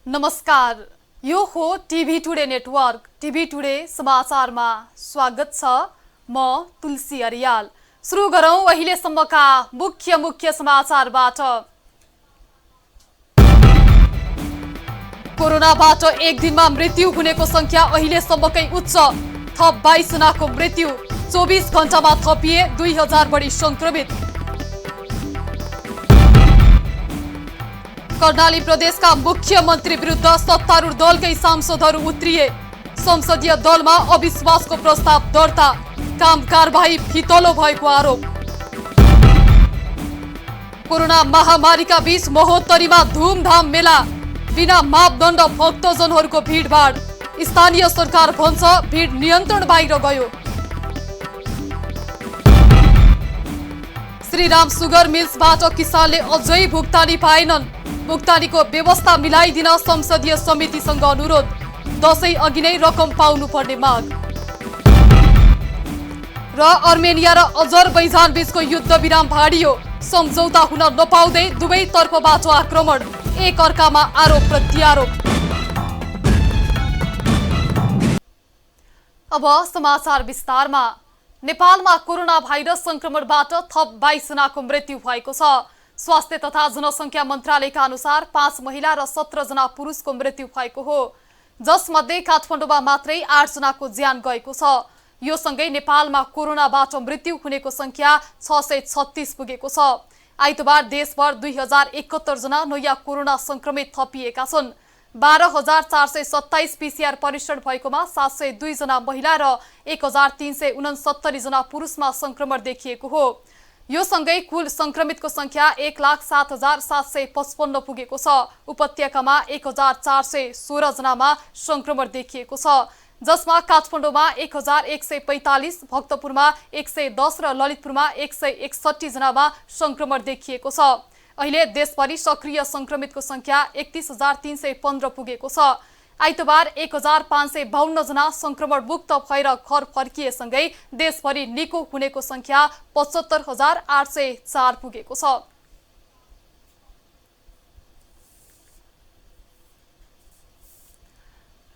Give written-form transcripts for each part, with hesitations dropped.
नमस्कार, यो हो TV today network. TV today समाचारमा स्वागत छ। म तुलसी अरियाल। सुरु गरौं अहिलेसम्मका मुख्य समाचारबाट। कोरोनाबाट एक दिनमा मृत्यु हुनेको संख्या अहिलेसम्मकै उच्च, थप 22 जनाको मृत्यु। 24 घण्टामा थपिए 2000 बढी संक्रमित। कर्णाली प्रदेशका मुख्यमन्त्री विरुद्ध सत्तारूढ दलकै सांसदहरू उत्रिए। संसदीय दलमा अविश्वासको प्रस्ताव दर्ता, काम कारबाही फितलो भएको आरोप। कोरोना महामारीका बीच महोत्तरीमा धुमधाम मेला, बिना मापदण्ड भक्तजनहरूको भिडभाड। स्थानीय सरकार भन्छ भिड नियन्त्रण बाहिर गयो। श्रीराम सुगर मिल्सबाट किसानले अझै भुक्तानी पाएनन्। भुक्तानीको व्यवस्था मिलाइदिन संसदीय समितिसँग अनुरोध। दशैं अघि नै रकम पाउनुपर्ने माग। र अर्मेनिया र अजरबैजान बीचको युद्ध विराम भाडियो। सम्झौता हुन नपाउँदै दुवै तर्फबाट आक्रमण, एक अर्कामा आरोप प्रत्यारोप। अब समाचार विस्तारमा। नेपालमा कोरोना भाइरस संक्रमणबाट थप 22 जनाको मृत्यु भएको छ। स्वास्थ्य तथा जनसंख्या मन्त्रालयका अनुसार 5 महिला र 17 जना पुरुषको मृत्यु भएको हो, जसमध्ये काठमाडौँमा मात्रै 8 जनाको ज्यान गएको छ। यो सँगै नेपालमा कोरोनाबाट मृत्यु हुनेको संख्या 636 पुगेको छ। आइतबार देशभर 2071 जना नयाँ कोरोना संक्रमित थपिएका छन्। 12,427 पीसीआर परीक्षण भएकोमा 702 जना महिला र 1369 जना पुरुषमा संक्रमण देखिएको हो। यो सँगै कुल संक्रमितको संख्या 1,07,755 पुगेको छ। उपत्यकामा 1,416 जनामा संक्रमण देखिएको छ, जसमा काठमाडौँमा 1,145, भक्तपुरमा 110 र ललितपुरमा 161 जनामा संक्रमण देखिएको छ। अहिले देशभरि सक्रिय संक्रमितको संख्या 31,315 पुगेको छ। आइतबार 1,552 जना संक्रमण मुक्त भएर घर फर्किएसँगै देशभरि निको हुनेको संख्या 75,804 पुगेको छ।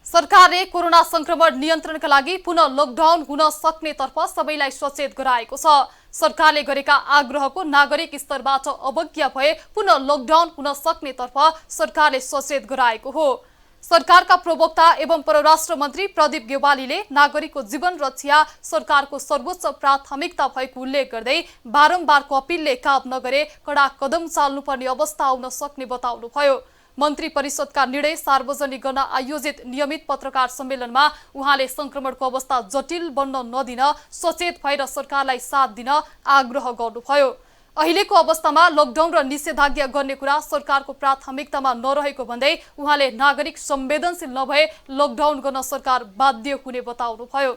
सरकारले कोरोना संक्रमण नियन्त्रणका लागि पुनः लकडाउन हुन सक्नेतर्फ सबैलाई सचेत गराएको छ। सरकारले गरेका आग्रहको नागरिक स्तरबाट अवज्ञा भए पुनः लकडाउन हुन सक्नेतर्फ सरकारले सचेत गराएको हो। सरकारका प्रवक्ता एवं परराष्ट्र मन्त्री प्रदीप गेवालीले नागरिकको जीवन रक्षा सरकारको सर्वोच्च प्राथमिकता भएको उल्लेख गर्दै बारम्बारको अपिलले काम नगरे कडा कदम चाल्नुपर्ने अवस्था आउन सक्ने बताउनुभयो। मन्त्री परिषदका निर्णय सार्वजनिक गर्न आयोजित नियमित पत्रकार सम्मेलनमा उहाँले संक्रमणको अवस्था जटिल बन्न नदिन सचेत भएर सरकारलाई साथ दिन आग्रह गर्नुभयो। अहिलेको अवस्थामा लकडाउन र निषेधाज्ञा गर्ने कुरा सरकारको प्राथमिकतामा नरहेको भन्दै उहाँले नागरिक संवेदनशील नभए लकडाउन गर्न सरकार बाध्य हुने बताउनुभयो।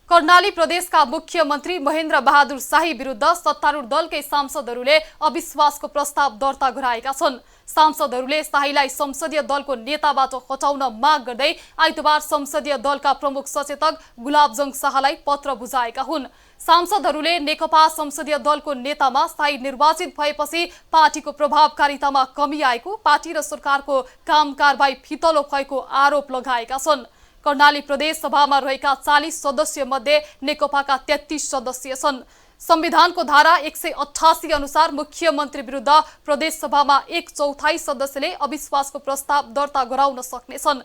कर्णाली प्रदेशका मुख्यमन्त्री महेन्द्र बहादुर शाही विरुद्ध सत्तारूढ दलकै सांसदहरूले अविश्वासको प्रस्ताव दर्ता गराएका छन्। सांसदहरूले शाहीलाई संसदीय दलको नेताबाट हटाउन माग गर्दै आइतबार संसदीय दलका प्रमुख सचेतक गुलाबजङ शाहलाई पत्र बुझाएका हुन्। सांसदहरूले नेकपा संसदीय दलको नेतामा शाही निर्वाचित भएपछि पार्टीको प्रभावकारितामा कमी आएको, पार्टी र सरकारको काम कारबाही फितलो भएको आरोप लगाएका छन्। कर्णाली प्रदेश सभामा रहेका 40 सदस्य मध्ये नेकपाका 33 सदस्य छन्। संविधानको धारा 188 अनुसार मुख्यमन्त्री विरुद्ध प्रदेश सभामा 1/4 सदस्यले अविश्वासको प्रस्ताव दर्ता गराउन सक्नेछन्।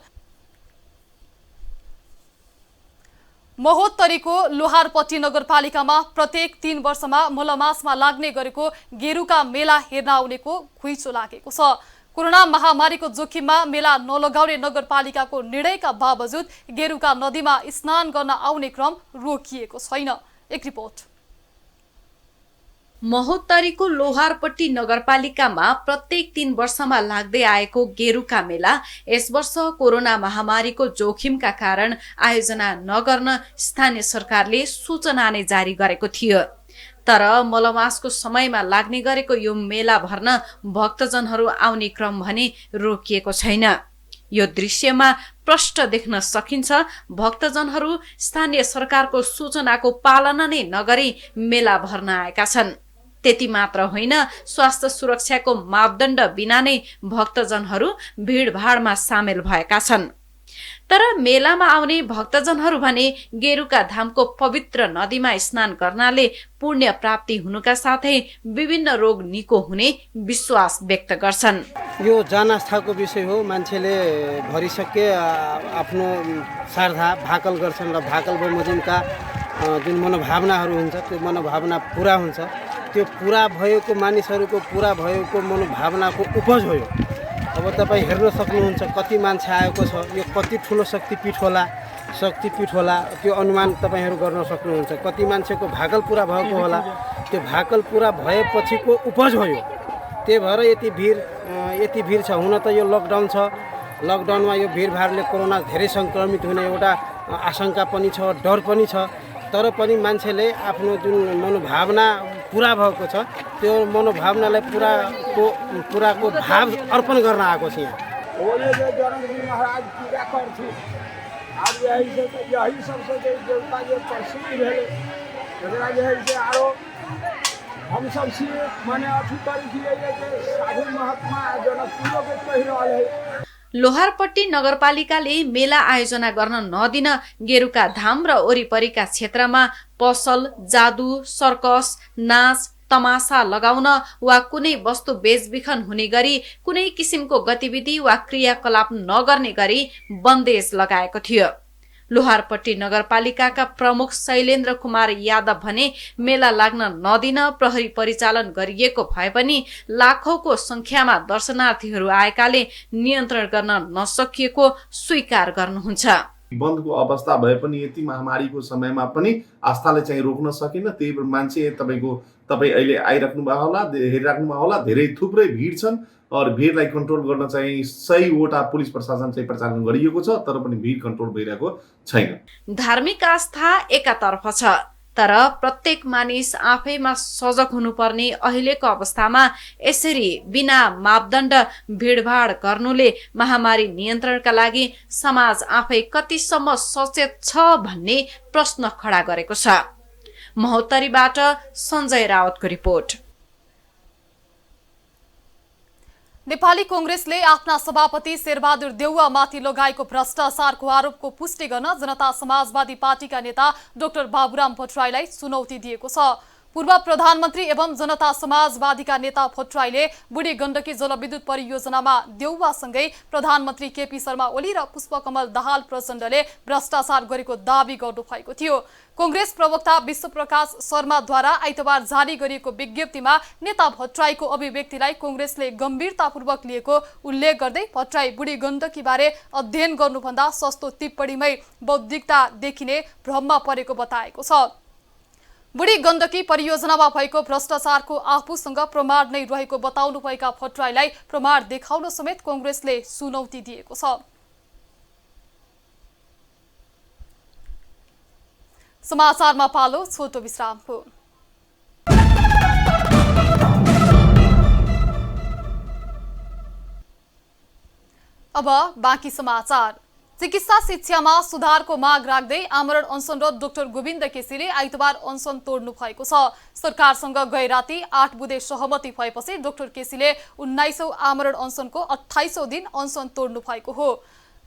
महोत्तरीको लोहारपट्टी नगरपालिकामा प्रत्येक 3 वर्षमा मलमासमा लाग्ने गरेको गेरुका मेला हेर्न आउनेको घुइँचो लागेको छ। कोरोना महामारीको जोखिममा मेला नलगाउने नगरपालिकाको निर्णयका बावजुद गेरुका नदीमा स्नान गर्न आउने क्रम रोकिएको छैन। एक रिपोर्ट। महोत्तरीको लोहारपट्टी नगरपालिकामा प्रत्येक 3 वर्षमा लाग्दै आएको गेरुका मेला यस वर्ष कोरोना महामारीको जोखिमका कारण आयोजना नगर्न स्थानीय सरकारले सूचना नै जारी गरेको थियो। तर मलमासको समयमा लाग्ने गरेको यो मेला भर्न भक्तजनहरू आउने क्रम भने रोकिएको छैन। यो दृश्यमा प्रष्ट देख्न सकिन्छ भक्तजनहरू स्थानीय सरकारको सूचनाको पालना नै नगरी मेला भर्न आएका छन्। त्यति मात्र होइन, स्वास्थ्य सुरक्षाको मापदण्ड बिना नै भक्तजनहरू भिडभाडमा सामेल भएका छन्। तर मेलामा आउने भक्तजनहरू भने गेरुका धामको पवित्र नदीमा स्नान गर्नाले पुण्य प्राप्ति हुनुका साथै विभिन्न रोग निको हुने विश्वास व्यक्त गर्छन्। यो जनआस्थाको विषय हो। मान्छेले भरिसके आफ्नो श्रद्धा भाकल गर्छन् र भाकल बमोजिमका जुन मनोभावनाहरू हुन्छ त्यो मनोभावना पुरा हुन्छ। त्यो पुरा भएको मानिसहरूको पुरा भएको मनोभावनाको उपज हो। अब तपाईँ हेर्न सक्नुहुन्छ कति मान्छे आएको छ, यो कति ठुलो शक्तिपीठ होला त्यो अनुमान तपाईँहरू गर्न सक्नुहुन्छ। कति मान्छेको भाकल पुरा भएको होला, त्यो भाकल पुरा भएपछिको उपज हो। त्यही भएर यति भिड छ। हुन त यो लकडाउन छ, लकडाउनमा यो भिडभाडले कोरोना धेरै सङ्क्रमित हुने एउटा आशंका पनि छ, डर पनि छ। तर पनि मान्छेले आफ्नो जुन मनोभावना पुरा भएको छ त्यो मनोभावनालाई पुराको भाव अर्पण गर्न आएको छ यहाँ। जनकजी महाराज पूजा करथि। अब यही सबसे देवता जे प्रसिद्ध भेले एकरा जे है से आरो हम सब से माने अथी करी दिए जे साधु महात्मा जनकपुर के कहि रहल है। लोहारपट्टी नगरपालिकाले मेला आयोजना गर्न नदिन गेरुका धाम र वरिपरिका क्षेत्रमा पसल, जादु, सर्कस, नाच, तमासा लगाउन वा कुनै वस्तु बेचबिखन हुने गरी कुनै किसिमको गतिविधि वा क्रियाकलाप नगर्ने गरी बन्देज लगाएको थियो। लोहारपट्टी नगरपालिकाका प्रमुख शैलेन्द्र कुमार यादव भने मेला लाग्न नदिन प्रहरी परिचालन गरिएको भए पनि लाखौंको संख्यामा दर्शनार्थीहरू आएकाले नियन्त्रण गर्न नसकिएको स्वीकार गर्नुहुन्छ। बन्दको अवस्था भए पनि यति महामारीको समयमा पनि आस्थाले चाहिँ रोक्न सकिन। त्यही मान्छे तपाईँ अहिले आइराख्नु भएको होला, हेरिराख्नु भएको होला, धेरै थुप्रै भिड छन्। भिडलाई कन्ट्रोल गर्न चाहिँ 100वटा पुलिस प्रशासन चाहिँ प्रचालन गरिएको छ, तर पनि भिड कन्ट्रोल भइरहेको छैन। धार्मिक आस्था एकातर्फ छ, तर प्रत्येक मानिस आफैमा सजग हुनुपर्ने अहिलेको अवस्थामा यसरी बिना मापदण्ड भिडभाड गर्नुले महामारी नियन्त्रणका लागि समाज आफै कतिसम्म सचेत छ भन्ने प्रश्न खडा गरेको छ। महोत्तरीबाट सञ्जय रावतको रिपोर्ट। नेपाली कांग्रेसले आफ्ना सभापति शेरबहादुर देउवामाथि लगाएको भ्रष्टाचारको आरोपको पुष्टि गर्न जनता समाजवादी पार्टीका नेता डाक्टर बाबुराम भट्टराईलाई चुनौती दिएको छ। पूर्व प्रधानमन्त्री एवं जनता समाजवादीका नेता भट्टराईले बुढी गण्डकी जलविद्युत परियोजनामा देउवासँगै प्रधानमन्त्री केपी शर्मा ओली र पुष्पकमल दाहाल प्रचण्डले भ्रष्टाचार गरेको दावी गर्नुभएको थियो। कांग्रेस प्रवक्ता विश्वप्रकाश शर्माद्वारा आइतबार जारी गरिएको विज्ञप्तिमा नेता भट्टराईको अभिव्यक्तिलाई कांग्रेसले गम्भीरतापूर्वक लिएको उल्लेख गर्दै भट्टराई बुढी गण्डकी बारे अध्ययन गर्नुभन्दा सस्तो टिप्पणीमै बौद्धिकता देखिने भ्रममा परेको बताएको छ। बुढी गण्डकी परियोजनामा भएको भ्रष्टाचारको आफूसँग प्रमाण नै रहेको बताउनुभएका भट्टराईलाई प्रमाण देखाउन समेत कांग्रेसले चुनौती दिएको छ। समाचारमा पालो छोटो विश्रामको। अब बाँकी समाचार। चिकित्सा शिक्षामा सुधारको माग राख्दै आमरण अनसनरत डाक्टर गोविन्द केसीले आइतबार अनसन तोड्नु भएको छ। सरकारसँग गए राति 8 बुँदे सहमति भएपछि डाक्टर केसीले 19औं आमरण अनसनको 28औं दिन अनसन तोड्नु भएको हो।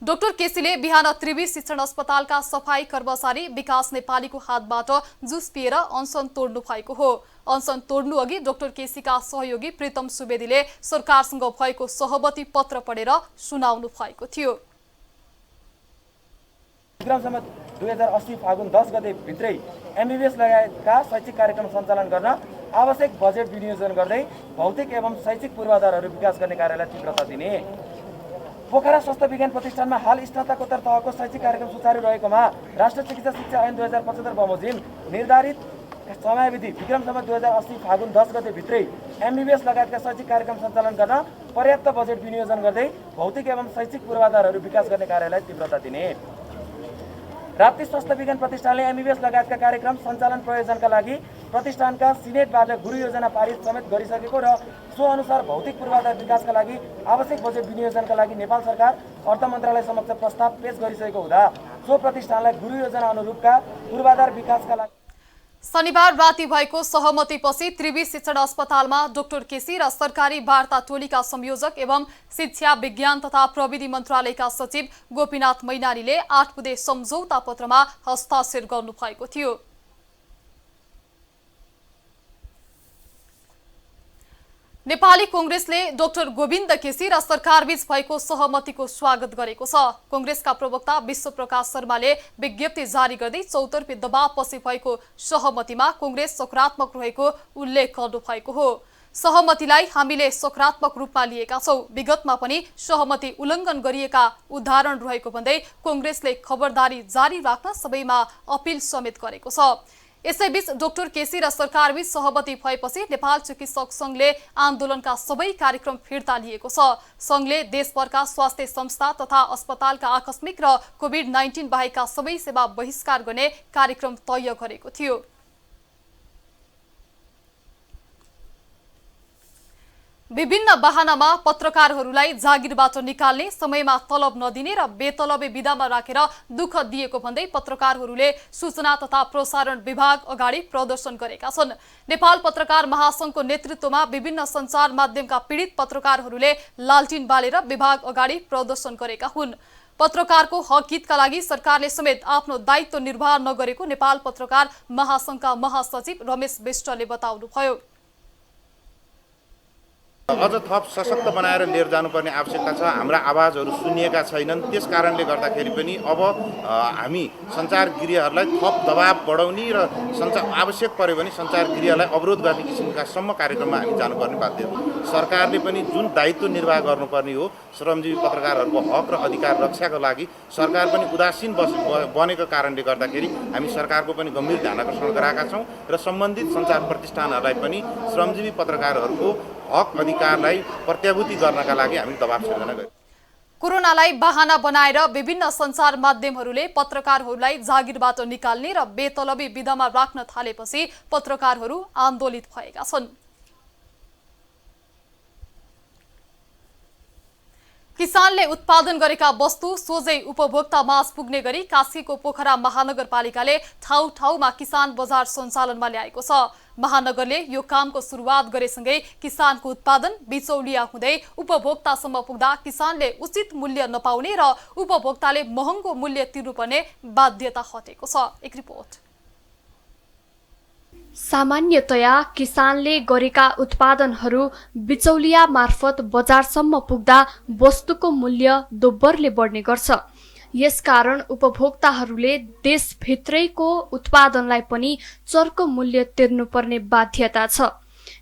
डाक्टर केसीले बिहान त्रिवी शिक्षण अस्पतालका सफाई कर्मचारी विकास नेपालीको हातबाट जुस पिएर अनसन तोड्नु भएको हो। अनसन तोड्नु अघि डाक्टर केसीका सहयोगी प्रीतम सुवेदीले सरकारसँग भएको सहमति पत्र पढेर सुनाउनु भएको थियो। विक्रम सम्वत 2080 फागुन 10 गते भित्रै एमबीबीएस लगायतका शैक्षिक कार्यक्रम सञ्चालन गर्न आवश्यक बजेट विनियोजन गर्दै भौतिक एवं शैक्षिक पूर्वाधारहरू विकास गर्ने कार्यलाई तीव्रता दिने। पोखरा स्वास्थ्य विज्ञान प्रतिष्ठानमा हाल स्नातकोत्तर तहको शैक्षिक कार्यक्रम सुचारू रहेकोमा राष्ट्रिय चिकित्सा शिक्षा ऐन 2075 बमोजिम निर्धारित समयावधि विक्रम सम्वत 2080 फागुन 10 गते भित्रै एमबीबीएस लगायतका शैक्षिक कार्यक्रम सञ्चालन गर्न पर्याप्त बजेट विनियोजन गर्दै भौतिक एवं शैक्षिक पूर्वाधारहरू विकास गर्ने कार्यलाई तीव्रता दिने। राप्ती स्वास्थ्य विज्ञान प्रतिष्ठानले एमबीबीएस लगायतका कार्यक्रम सञ्चालन प्रयोजनका लागि प्रतिष्ठानका सिनेटबाट गुरु योजना पारित समेत गरिसकेको र सो अनुसार भौतिक पूर्वाधार विकासका लागि आवश्यक बजेट विनियोजनका लागि नेपाल सरकार अर्थ मन्त्रालय समक्ष प्रस्ताव पेश गरिसकेको हुँदा सो प्रतिष्ठानलाई गुरु योजना अनुरूपका पूर्वाधार विकासका लागि शनिबार राति भएको सहमतिपछि त्रिवी शिक्षण अस्पतालमा डाक्टर केसी र सरकारी वार्ता टोलीका संयोजक एवं शिक्षा विज्ञान तथा प्रविधि मन्त्रालयका सचिव गोपीनाथ मैनालीले 8 बुँदे सम्झौता पत्रमा हस्ताक्षर गर्नुभएको थियो। नेपाली कांग्रेसले डाक्टर गोविन्द केसी र सरकारबीच भएको सहमतिको स्वागत गरेको छ। कांग्रेसका प्रवक्ता विश्व प्रकाश शर्माले विज्ञप्ति जारी गर्दै चौतर्फी दबावपछि भएको सहमतिमा कांग्रेस सकारात्मक रहेको उल्लेख गर्नुभएको हो। सहमतिलाई हामीले सकारात्मक रूपमा लिएका छौं, विगतमा पनि सहमति उल्लङ्घन गरिएका उदाहरण रहेको भन्दै कांग्रेसले खबरदारी जारी राख्न सबैमा अपील समेत गरेको छ। यसैबीच डाक्टर केसी र सरकारबीच सहमति भएपछि नेपाल चिकित्सक संघले आन्दोलनका सबै कार्यक्रम फिर्ता लिएको छ। संघले देशभरका स्वास्थ्य संस्था तथा अस्पतालका आकस्मिक र कोभिड-19 बाहेकका सबै सेवा बहिष्कार गर्ने कार्यक्रम तय गरेको थियो। विभिन्न बहानामा पत्रकारहरूलाई जागिरबाट निकाल्ने, समयमा तलब नदिने र बेतलबे विदामा राखेर दुःख दिएको भन्दै पत्रकारहरूले सूचना तथा प्रसारण विभाग अगाडि प्रदर्शन गरेका छन्। नेपाल पत्रकार महासंघको नेतृत्वमा विभिन्न सञ्चार माध्यमका पीडित पत्रकारहरूले लालटिन बालेर विभाग अगाडि प्रदर्शन गरेका हुन्। पत्रकारको हक हितका लागि सरकारले समेत आफ्नो दायित्व निर्वाह नगरेको नेपाल पत्रकार महासंघका महासचिव रमेश विष्टले बताउनुभयो। अझ थप सशक्त बनाएर लिएर जानुपर्ने आवश्यकता छ। हाम्रा आवाजहरू सुनिएका छैनन्, त्यस कारणले गर्दाखेरि पनि अब हामी सञ्चार गृहहरूलाई थप दबाब बढाउने र आवश्यक पर्यो भने सञ्चार गृहलाई अवरोध गर्ने किसिमका सम्म कार्यक्रममा हामी जानुपर्ने बाध्य हो। सरकारले पनि जुन दायित्व निर्वाह गर्नुपर्ने हो श्रमजीवी पत्रकारहरूको हक र अधिकार रक्षाको लागि सरकार पनि उदासीन बनेको कारणले गर्दाखेरि हामी सरकारको पनि गम्भीर ध्यान आकर्षण गराएका छौँ र सम्बन्धित सञ्चार प्रतिष्ठानहरूलाई पनि श्रमजीवी पत्रकारहरूको हक अधिकारलाई प्रत्याभूति गर्नका लागि हामी दबाब सिर्जना गर्यौं। कोरोनालाई बहाना बनाएर विभिन्न सञ्चार माध्यमहरूले पत्रकारहरूलाई जागिरबाट निकाल्ने र बेतलबी विधामा राख्न थालेपछि पत्रकारहरू आन्दोलित भएका छन्। किसानले उत्पादन गरेका वस्तु सोझै उपभोक्ता माझ पुग्ने गरी कास्कीको पोखरा महानगरपालिकाले ठाउँ ठाउँमा किसान बजार सञ्चालनमा ल्याएको छ। महानगरले यो कामको सुरुवात गरेसँगै किसानको उत्पादन बिचौलिया हुँदै उपभोक्तासम्म पुग्दा किसानले उचित मूल्य नपाउने र उपभोक्ताले महँगो मूल्य तिर्नुपर्ने बाध्यता हटेको छ। एक रिपोर्ट। सामान्यतया किसानले गरेका उत्पादनहरू बिचौलिया मार्फत बजारसम्म पुग्दा वस्तुको मूल्य दोब्बरले बढ्ने गर्छ। यसकारण उपभोक्ताहरूले देशभित्रैको उत्पादनलाई पनि चर्को मूल्य तिर्नुपर्ने बाध्यता छ।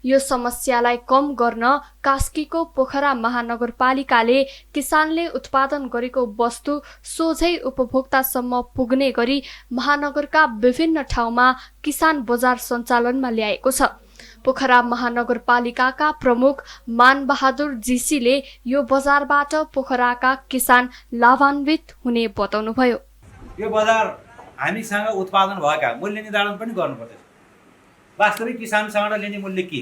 यो समस्यालाई कम गर्न कास्कीको पोखरा महानगरपालिकाले किसानले उत्पादन गरेको वस्तु सोझै उपभोक्तासम्म पुग्ने गरी महानगरका विभिन्न ठाउँमा किसान बजार सञ्चालनमा ल्याएको छ। पोखरा महानगरपालिकाका प्रमुख मानबहादुर जीसीले यो बजारबाट पोखराका किसान लाभान्वित हुने बताउनुभयो। यो बजार हामीसँग उत्पादन भएका मूल्य निर्धारण पनि गर्नुपर्छ। वास्तविक किसानसँग लिने मूल्य के,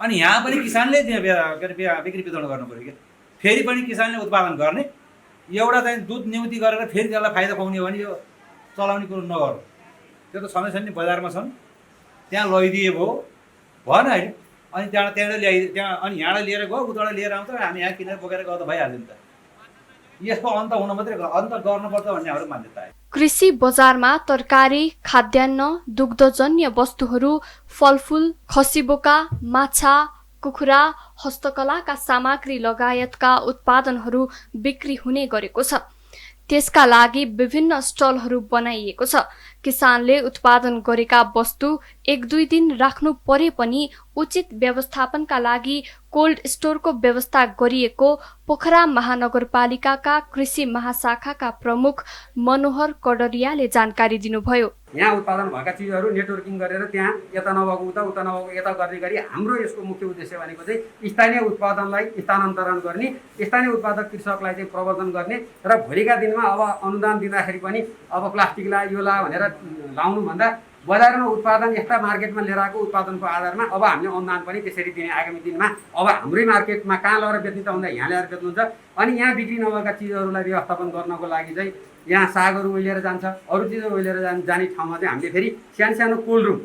अनि यहाँ पनि किसानले बिक्री वितरण गर्नु पर्यो क्या। फेरि पनि किसानले उत्पादन गर्ने, एउटा चाहिँ दुध न्युति गरेर फेरि त्यसलाई फाइदा पाउने हो भने यो चलाउने कुरो नगरौँ। त्यो त समय नि बजारमा छन्, त्यहाँ लैदिए भयो भएन होइन। अनि त्यहाँबाट अनि यहाँबाट लिएर गयो, उताबाट लिएर आउँछ, हामी यहाँ किनेर बोकेर गर्दा भइहाल्यो नि त। यसको अन्त हुन मात्रै अन्त गर्नुपर्छ भन्ने हाम्रो मान्यता हो। कृषि बजारमा तरकारी, खाद्यान्न, दुग्धजन्य वस्तुहरू, फलफूल, खसीबोका, माछा, कुखुरा, हस्तकलाका सामग्री लगायतका उत्पादनहरू बिक्री हुने गरेको छ। त्यसका लागि विभिन्न स्टलहरू बनाइएको छ। किसानले उत्पादन गरेका वस्तु 1-2 दिन राख्नु परे पनि उचित व्यवस्थापनका लागि कोल्ड स्टोरको व्यवस्था गरिएको पोखरा महानगरपालिकाका कृषि महाशाखाका प्रमुख मनोहर कडरियाले जानकारी दिनुभयो। यहाँ उत्पादन भएका चिजहरू नेटवर्किङ गरेर त्यहाँ यता नभएको उता नभएको यता गर्ने गरी हाम्रो यसको मुख्य उद्देश्य भनेको चाहिँ स्थानीय उत्पादनलाई स्थानान्तरण गर्ने, स्थानीय उत्पादक कृषकलाई चाहिँ प्रवर्धन गर्ने र भोलिका दिनमा अब अनुदान दिँदाखेरि पनि अब प्लास्टिकलाई यो ला भनेर लाउनुभन्दा बजारमा उत्पादन यस्ता मार्केटमा लिएर आएको उत्पादनको आधारमा अब हामीले अनुदान पनि त्यसरी दिने आगामी दिनमा। अब हाम्रै मार्केटमा कहाँ लगेर बेच्ने त भन्दा यहाँ ल्याएर बेच्नुहुन्छ। अनि यहाँ बिक्री नभएका चिजहरूलाई व्यवस्थापन गर्नको लागि चाहिँ यहाँ सागहरू ओइलेर जान्छ, अरू चिजहरू ओइलेर जाने ठाउँमा चाहिँ हामीले फेरि सानो कोल्ड रुम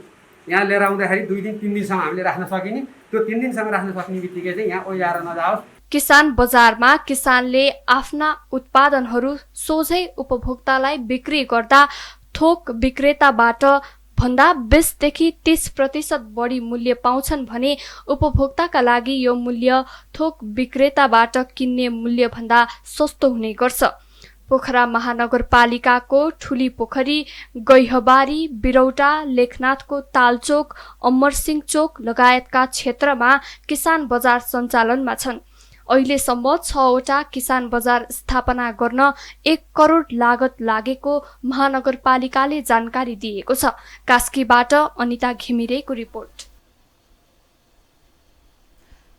यहाँ लिएर आउँदाखेरि 2 दिन 3 दिनसम्म हामीले राख्न सकिने, त्यो 3 दिनसम्म राख्न सक्ने बित्तिकै चाहिँ यहाँ ओइलाएर नजाओस्। किसान बजारमा किसानले आफ्ना उत्पादनहरू सोझै उपभोक्तालाई बिक्री गर्दा थोक विक्रेताबाट भन्दा 20 देखि 30% बढी मूल्य पाउँछन् भने उपभोक्ताका लागि यो मूल्य थोक विक्रेताबाट किन्ने मूल्य भन्दा सस्तो हुने गर्छ। पोखरा महानगरपालिकाको ठुली पोखरी, गैहबारी, बिरौटा, लेखनाथको तालचोक, अमरसिंह चोक लगायतका क्षेत्रमा किसान बजार सञ्चालनमा छन्। अहिलेसम्म 6वटा किसान बजार स्थापना गर्न 1 करोड लागत लागेको महानगरपालिकाले जानकारी दिएको छ। कास्कीबाट अनिता घिमिरेको रिपोर्ट।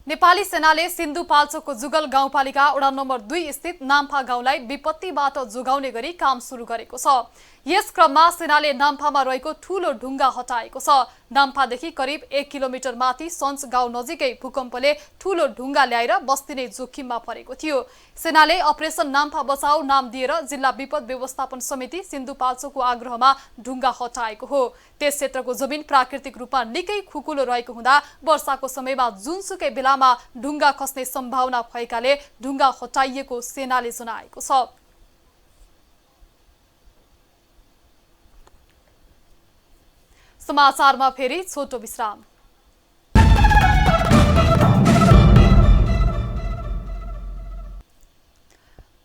नेपाली सेनाले सिन्धुपाल्चोकको जुगल गाउँपालिका वडा नम्बर 2 स्थित नाम्फा गाउँलाई विपत्तिबाट जोगाउने गरी काम सुरु गरेको छ। यस क्रममा सेनाले नाम्फामा रहेको ठूलो ढुङ्गा हटाएको छ। नाम्फादेखि करिब 1 किलोमिटर माथि सञ्च गाउँ नजिकै भूकम्पले ठूलो ढुङ्गा ल्याएर बस्ती नै जोखिममा परेको थियो। सेनाले अपरेसन नाम्फा बचाऊ नाम दिएर जिल्ला विपद व्यवस्थापन समिति सिन्धुपाल्चोकको आग्रहमा ढुङ्गा हटाएको हो। त्यस क्षेत्रको जमिन प्राकृतिक रूपमा निकै खुकुलो रहेको हुँदा वर्षाको समयमा जुनसुकै बेलामा ढुङ्गा खस्ने सम्भावना भएकाले ढुङ्गा हटाइएको सेनाले जनाएको छ। समाचारमा फेरि छोटो विश्राम।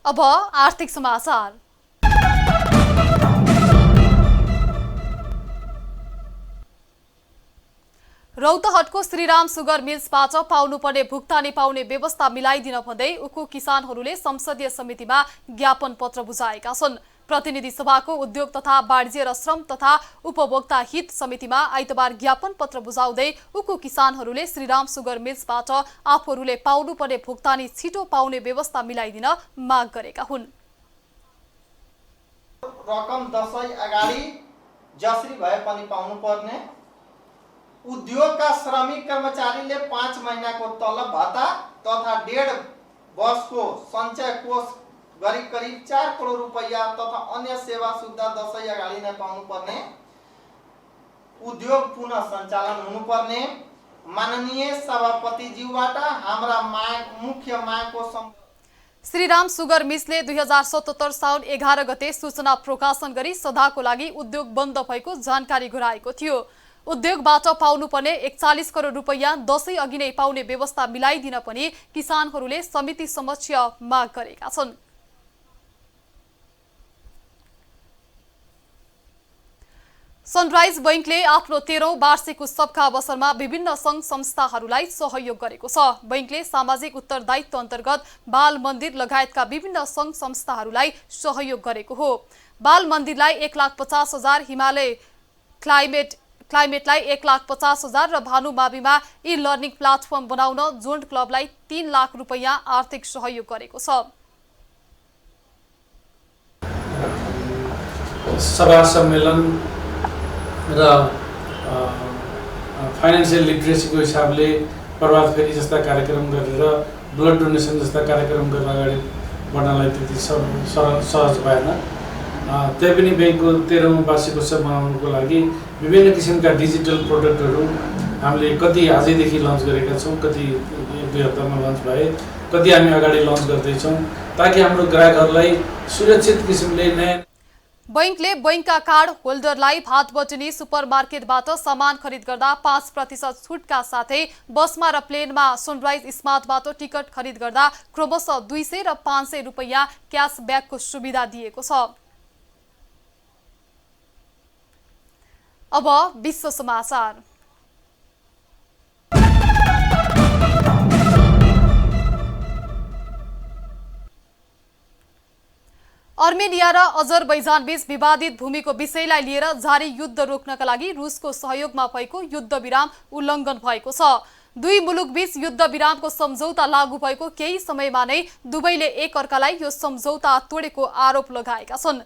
अब आर्थिक समाचार। रौतहटको श्रीराम सुगर मिल्सबाट पाउनुपर्ने भुक्तानी पाउने व्यवस्था मिलाइदिन भन्दै उखु किसानहरूले संसदीय समितिमा ज्ञापन पत्र बुझाएका छन्। प्रतिनिधि सभाको उद्योग तथा वाणिज्य र श्रम तथा उपभोक्ता हित समितिमा आइतबार ज्ञापन पत्र बुझाउँदै उखु किसानहरूले श्रीराम सुगर मिल्सबाट आफूहरूले पाउनुपर्ने भुक्तानी छिटो पाउने व्यवस्था मिलाइदिन माग गरेका हुन्। रकम दशैं अगाडि जसरी भए पनि पाउनुपर्ने, उद्योगका श्रमिक कर्मचारीले 5 महिनाको तलब भत्ता तथा 1.5 वर्षको सञ्चय कोष गरी करिब 4 करोड रुपैयाँ तथा अन्य सेवा सुविधा दशैं अगाडि नै पाउनुपर्ने, उद्योग पुनः सञ्चालन हुनुपर्ने, माननीय सभापतिज्यूबाट हाम्रा मुख्य मागको श्रीराम सुगर मिल्सले 2077 साउन 11 गते सूचना प्रकाशन गरी सदाको लागि उद्योग बन्द भएको जानकारी गराएको थियो। उद्योगबाट पाउनुपर्ने 41 करोड रुपैयाँ दशैं अघि नै पाउने व्यवस्था मिलाइदिन पनि किसानहरूले समिति समक्ष माग गरेका छन्। सनराइज बैंकले आफ्नो 13औं वार्षिक उत्सवका अवसरमा विभिन्न संघ संस्थाहरूलाई सहयोग गरेको छ। बैंकले सामाजिक उत्तरदायित्व अन्तर्गत बाल मन्दिर लगायतका विभिन्न संघ संस्थाहरूलाई सहयोग गरेको हो। बाल मन्दिरलाई 1,50,000, हिमालय क्लाइमेटलाई 1,50,000 र भानु माविमा ई लर्निङ प्लाटफर्म बनाउन जोन्ट क्लबलाई 3 लाख रुपैयाँ आर्थिक सहयोग गरेको छ। सभा सम्मेलन र फाइनेन्सियल लिटरेसीको हिसाबले प्रभात फेरी जस्ता कार्यक्रम गरेर ब्लड डोनेसन जस्ता कार्यक्रम गर्न अगाडि बढ्नलाई त्यति सहज भएन। त्यही पनि ब्याङ्कको 13औं वार्षिक उत्सव मनाउनुको लागि विभिन्न किसिमका डिजिटल प्रोडक्टहरू हामीले कति आजैदेखि लन्च गरेका छौँ, कति 1-2 हप्तामा लन्च भए, कति हामी अगाडि लन्च गर्दैछौँ ताकि हाम्रो ग्राहकहरूलाई सुरक्षित किसिमले नयाँ। बैंकले बैंकका कार्ड होल्डरलाई भातबटनी सुपरमार्केटबाट सामान खरिद गर्दा 5% छुटका साथै बसमा र प्लेनमा सनराइज स्मार्टबाट टिकट खरिद गर्दा क्रमशः 200 र 500 रुपैयाँ क्यासब्याकको सुविधा दिएको छ। अब विश्व समाचार। अर्मेनिया र अजरबैजान बीच विवादित भूमिको विषयलाई लिएर जारी युद्ध रोक्नका लागि रुसको सहयोगमा भएको युद्ध विराम उल्लङ्घन भएको छ। दुई मुलुक बीच युद्ध विरामको सम्झौता लागू भएको केही समयमा नै दुवैले एक अर्कालाई यो सम्झौता तोडेको आरोप लगाएका छन्।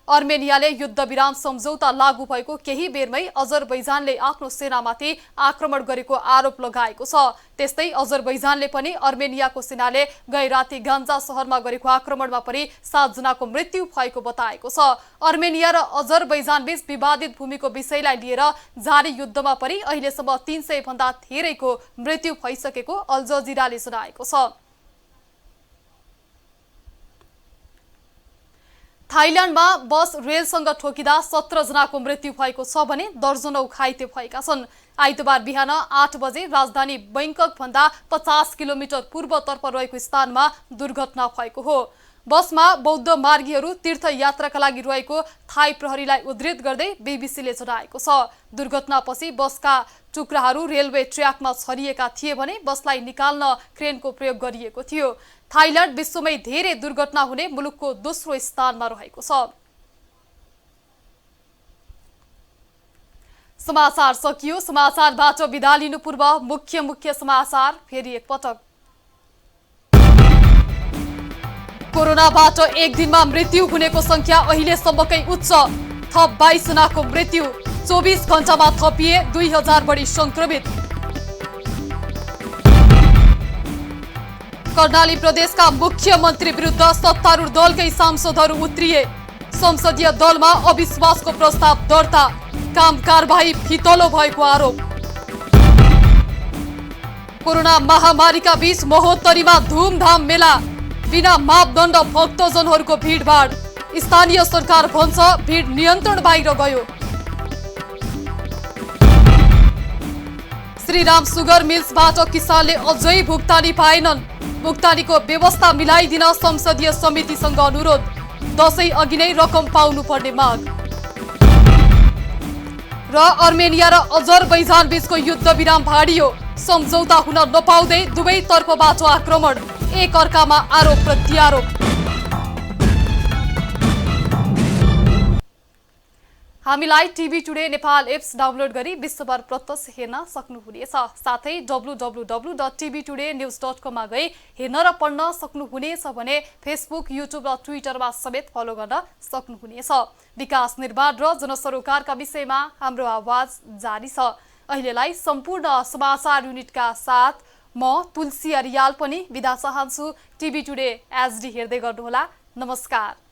अर्मेनियाले युद्धविराम सम्झौता लागू भएको केही बेरमै अजरबैजानले आफ्नो सेनामाथि आक्रमण गरेको आरोप लगाएको छ। त्यस्तै अजरबैजानले पनि अर्मेनियाको सेनाले गै राति गान्जा शहरमा गरेको आक्रमणमा पनि 7 जनाको मृत्यु भएको बताएको छ। अर्मेनिया र अजरबैजान बीच विवादित भूमिको विषयलाई लिएर जारी युद्धमा पनि अहिलेसम्म 300 भन्दा धेरैको मृत्यु भइसकेको अल जजिराले जनाएको छ। थाइल्यान्डमा बस रेलसँग ठोकिँदा 17 जनाको मृत्यु भएको छ भने दर्जनौ घाइते भएका छन्। आइतबार बिहान 8 बजे राजधानी बैंकक भन्दा 50 किलोमिटर पूर्वतर्फ रहेको स्थानमा दुर्घटना भएको हो। बसमा बौद्ध मार्गीहरू तीर्थयात्राका लागि रहेको थाई प्रहरीलाई उद्धृत गर्दै बीबीसीले जनाएको छ। दुर्घटनापछि बसका टुक्राहरू रेलवे ट्र्याकमा छरिएका थिए भने बसलाई निकाल्न क्रेनको प्रयोग गरिएको थियो। थाइल्यान्ड विश्वमै धेरै दुर्घटना हुने मुलुकको दोस्रो स्थानमा रहेको छ। समाचार सकियो। समाचारबाट बिदा लिनु पूर्व मुख्य समाचार फेरि एकपटक। कोरोनाबाट एक दिनमा मृत्यु हुनेको संख्या अहिलेसम्मकै उच्च, थप 22 जनाको मृत्यु। 24 घण्टामा थपिए 2000 बढी संक्रमित। कर्णाली प्रदेशका मुख्यमन्त्री विरुद्ध सत्तारूढ दलकै सांसदहरू उत्रिए। संसदीय दलमा अविश्वासको प्रस्ताव दर्ता, काम कारबाही फितलो भएको आरोप। कोरोना महामारीका बीच महोत्तरीमा धुमधाम मेला, बिना मापदण्ड भक्तजनहरूको भिडभाड। स्थानीय सरकार भन्छ भिड नियन्त्रण बाहिर गयो। श्रीराम सुगर मिल्सबाट किसानले अझै भुक्तानी पाएनन्। भुक्तानीको व्यवस्था मिलाइदिन संसदीय समितिसँग अनुरोध। दशैं अघि नै रकम पाउनुपर्ने माग। र अर्मेनिया र अजरबैजान बीचको युद्धविराम भाडियो। सम्झौता हुन नपाउँदै दुवै तर्फबाट आक्रमण, एक अर्कामा आरोप प्रत्यारोप। हामीलाई TV today Nepal apps download गरी विश्वभर प्रत्यक्ष हेर्न सक्नुहुनेछ। साथै www.tvtoday.news.com मा गई हेर्न र पढ्न सक्नुहुनेछ भने फेसबुक, युट्युब र ट्विटरमा समेत फलो गर्न सक्नुहुनेछ। विकास निर्माण र जनसरोकारका विषयमा हाम्रो आवाज जारी छ। अहिलेलाई सम्पूर्ण समाचार युनिटका साथ म तुलसी अरियाल पनि बिदा चाहन्छु। टिभी टुडे एचडी हेर्दै गर्नुहोला। नमस्कार।